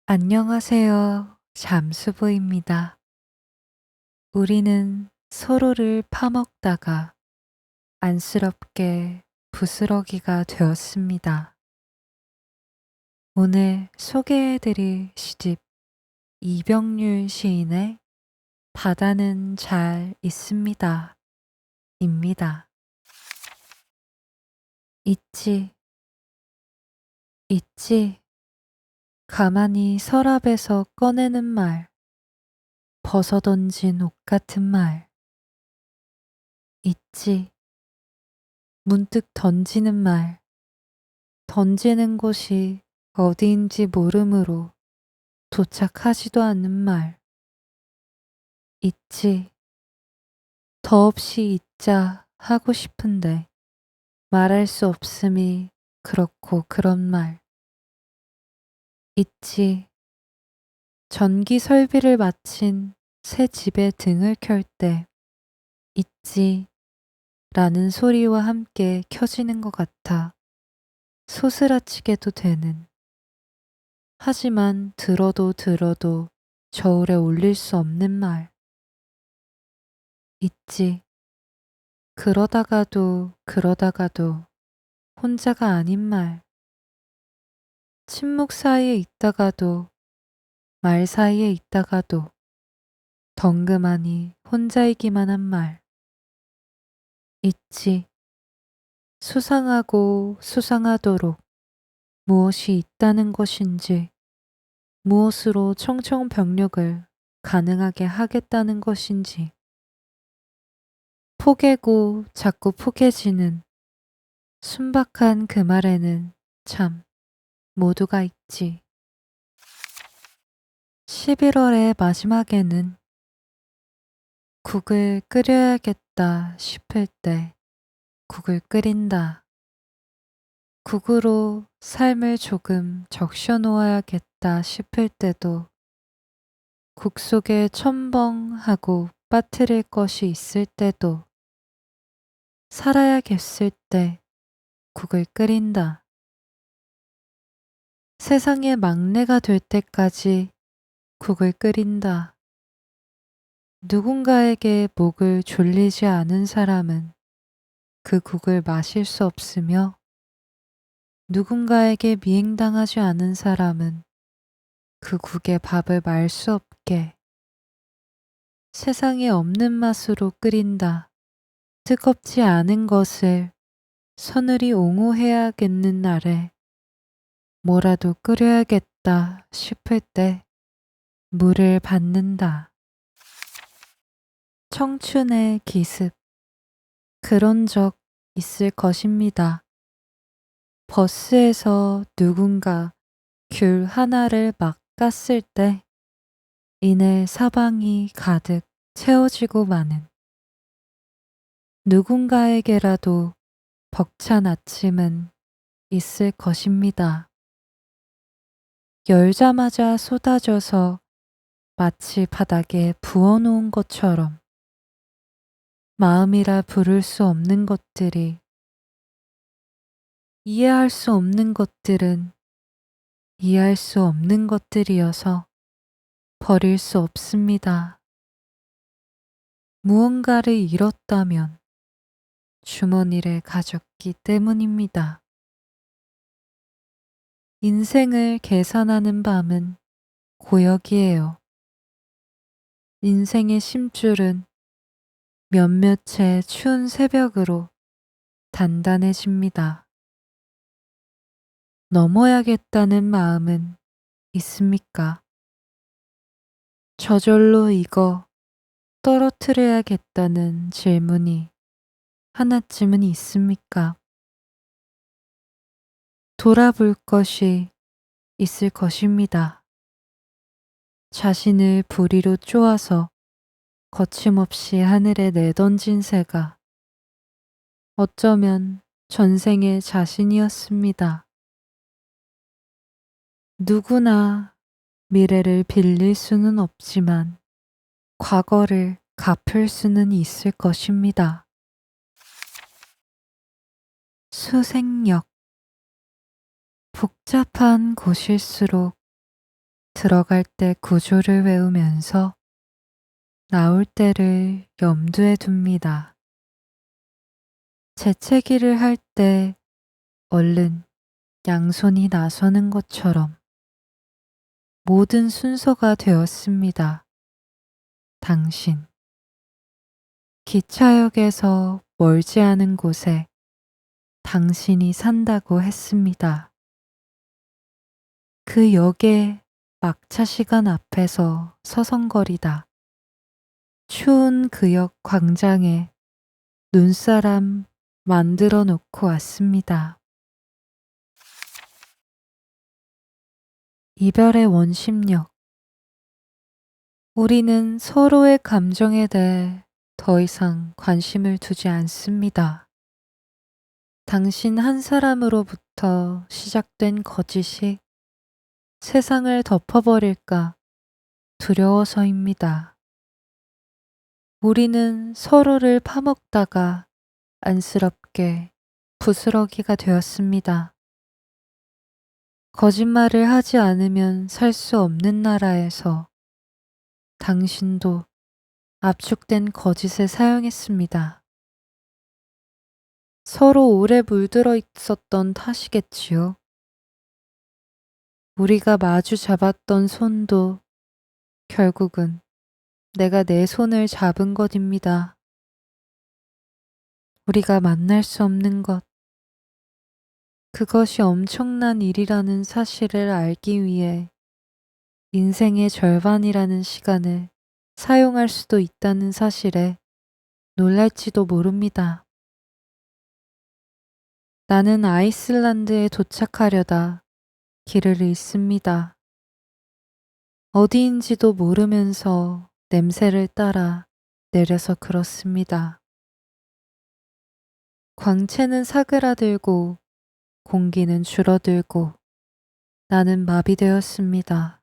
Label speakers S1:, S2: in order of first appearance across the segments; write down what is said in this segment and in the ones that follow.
S1: 안녕하세요. 잠수부입니다. 우리는 서로를 파먹다가 안쓰럽게 부스러기가 되었습니다. 오늘 소개해드릴 시집 이병률 시인의 바다는 잘 있습니다. 입니다. 있지, 있지. 가만히 서랍에서 꺼내는 말, 벗어던진 옷 같은 말. 있지. 문득 던지는 말, 던지는 곳이 어디인지 모르므로 도착하지도 않는 말. 있지. 더없이 있자 하고 싶은데 말할 수 없음이 그렇고 그런 말. 있지. 전기 설비를 마친 새 집에 등을 켤 때 있지 라는 소리와 함께 켜지는 것 같아 소스라치게도 되는, 하지만 들어도 저울에 올릴 수 없는 말. 있지. 그러다가도 혼자가 아닌 말. 침묵 사이에 있다가도 말 사이에 있다가도 덩그마니 혼자이기만 한 말. 있지. 수상하고 수상하도록 무엇이 있다는 것인지, 무엇으로 청청병력을 가능하게 하겠다는 것인지, 포개고 자꾸 포개지는 순박한 그 말에는 참 모두가 있지. 11월의 마지막에는 국을 끓여야겠다 싶을 때 국을 끓인다. 국으로 삶을 조금 적셔 놓아야겠다 싶을 때도, 국 속에 첨벙하고 빠뜨릴 것이 있을 때도, 살아야겠을 때 국을 끓인다. 세상의 막내가 될 때까지 국을 끓인다. 누군가에게 목을 졸리지 않은 사람은 그 국을 마실 수 없으며, 누군가에게 미행당하지 않은 사람은 그 국의 밥을 말 수 없게 세상에 없는 맛으로 끓인다. 뜨겁지 않은 것을 서늘이 옹호해야겠는 날에 뭐라도 끓여야겠다 싶을 때 물을 받는다. 청춘의 기습. 그런 적 있을 것입니다. 버스에서 누군가 귤 하나를 막 깠을 때 이내 사방이 가득 채워지고 마는, 누군가에게라도 벅찬 아침은 있을 것입니다. 열자마자 쏟아져서 마치 바닥에 부어놓은 것처럼 마음이라 부를 수 없는 것들이, 이해할 수 없는 것들은 이해할 수 없는 것들이어서 버릴 수 없습니다. 무언가를 잃었다면 주머니를 가졌기 때문입니다. 인생을 계산하는 밤은 고역이에요. 인생의 심줄은 몇몇의 추운 새벽으로 단단해집니다. 넘어야겠다는 마음은 있습니까? 저절로 이거 떨어뜨려야겠다는 질문이 하나쯤은 있습니까? 돌아볼 것이 있을 것입니다. 자신을 부리로 쪼아서 거침없이 하늘에 내던진 새가 어쩌면 전생의 자신이었습니다. 누구나 미래를 빌릴 수는 없지만 과거를 갚을 수는 있을 것입니다. 수생역. 복잡한 곳일수록 들어갈 때 구조를 외우면서 나올 때를 염두에 둡니다. 재채기를 할 때 얼른 양손이 나서는 것처럼 모든 순서가 되었습니다. 당신. 기차역에서 멀지 않은 곳에 당신이 산다고 했습니다. 그 역의 막차 시간 앞에서 서성거리다 추운 그 역 광장에 눈사람 만들어 놓고 왔습니다. 이별의 원심력. 우리는 서로의 감정에 대해 더 이상 관심을 두지 않습니다. 당신 한 사람으로부터 시작된 거짓이 세상을 덮어버릴까 두려워서입니다. 우리는 서로를 파먹다가 안쓰럽게 부스러기가 되었습니다. 거짓말을 하지 않으면 살 수 없는 나라에서 당신도 압축된 거짓을 사용했습니다. 서로 오래 물들어 있었던 탓이겠지요. 우리가 마주 잡았던 손도 결국은 내가 내 손을 잡은 것입니다. 우리가 만날 수 없는 것, 그것이 엄청난 일이라는 사실을 알기 위해 인생의 절반이라는 시간을 사용할 수도 있다는 사실에 놀랄지도 모릅니다. 나는 아이슬란드에 도착하려다 길을 잃습니다. 어디인지도 모르면서 냄새를 따라 내려서 그렇습니다. 광채는 사그라들고 공기는 줄어들고 나는 마비되었습니다.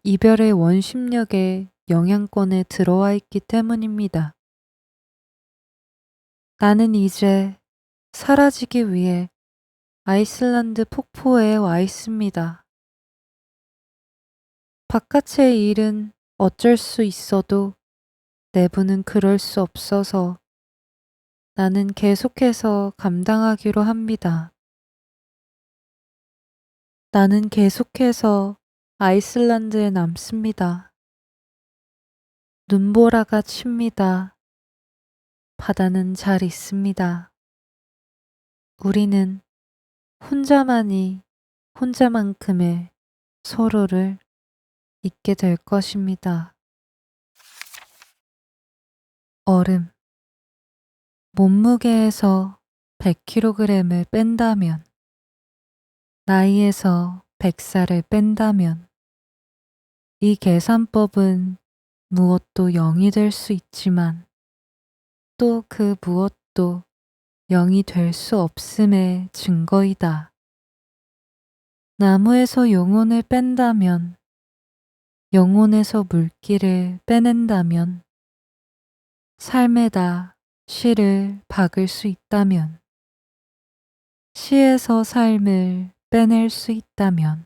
S1: 이별의 원심력에 영향권에 들어와 있기 때문입니다. 나는 이제 사라지기 위해 아이슬란드 폭포에 와 있습니다. 바깥의 일은 어쩔 수 있어도 내부는 그럴 수 없어서 나는 계속해서 감당하기로 합니다. 나는 계속해서 아이슬란드에 남습니다. 눈보라가 칩니다. 바다는 잘 있습니다. 우리는 혼자만이 혼자만큼의 서로를 잊게 될 것입니다. 얼음. 몸무게에서 100kg을 뺀다면, 나이에서 100살을 뺀다면, 이 계산법은 무엇도 0이 될 수 있지만 또 그 무엇도 0이 될 수 없음의 증거이다. 나무에서 영혼을 뺀다면, 영혼에서 물기를 빼낸다면, 삶에다 시를 박을 수 있다면, 시에서 삶을 빼낼 수 있다면,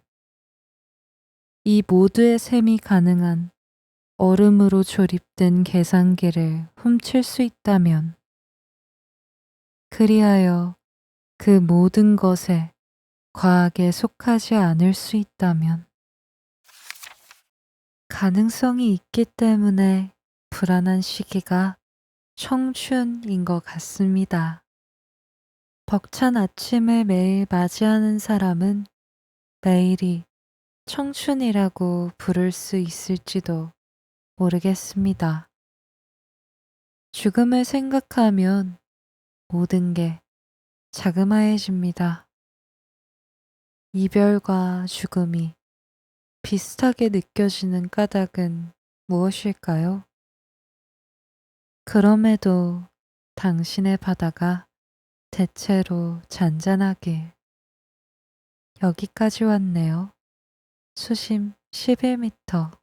S1: 이 모두의 셈이 가능한 얼음으로 조립된 계산기를 훔칠 수 있다면, 그리하여 그 모든 것에 과학에 속하지 않을 수 있다면, 가능성이 있기 때문에 불안한 시기가 청춘인 것 같습니다. 벅찬 아침을 매일 맞이하는 사람은 매일이 청춘이라고 부를 수 있을지도 모르겠습니다. 죽음을 생각하면 모든 게 자그마해집니다. 이별과 죽음이 비슷하게 느껴지는 까닭은 무엇일까요? 그럼에도 당신의 바다가 대체로 잔잔하길. 여기까지 왔네요. 수심 11m.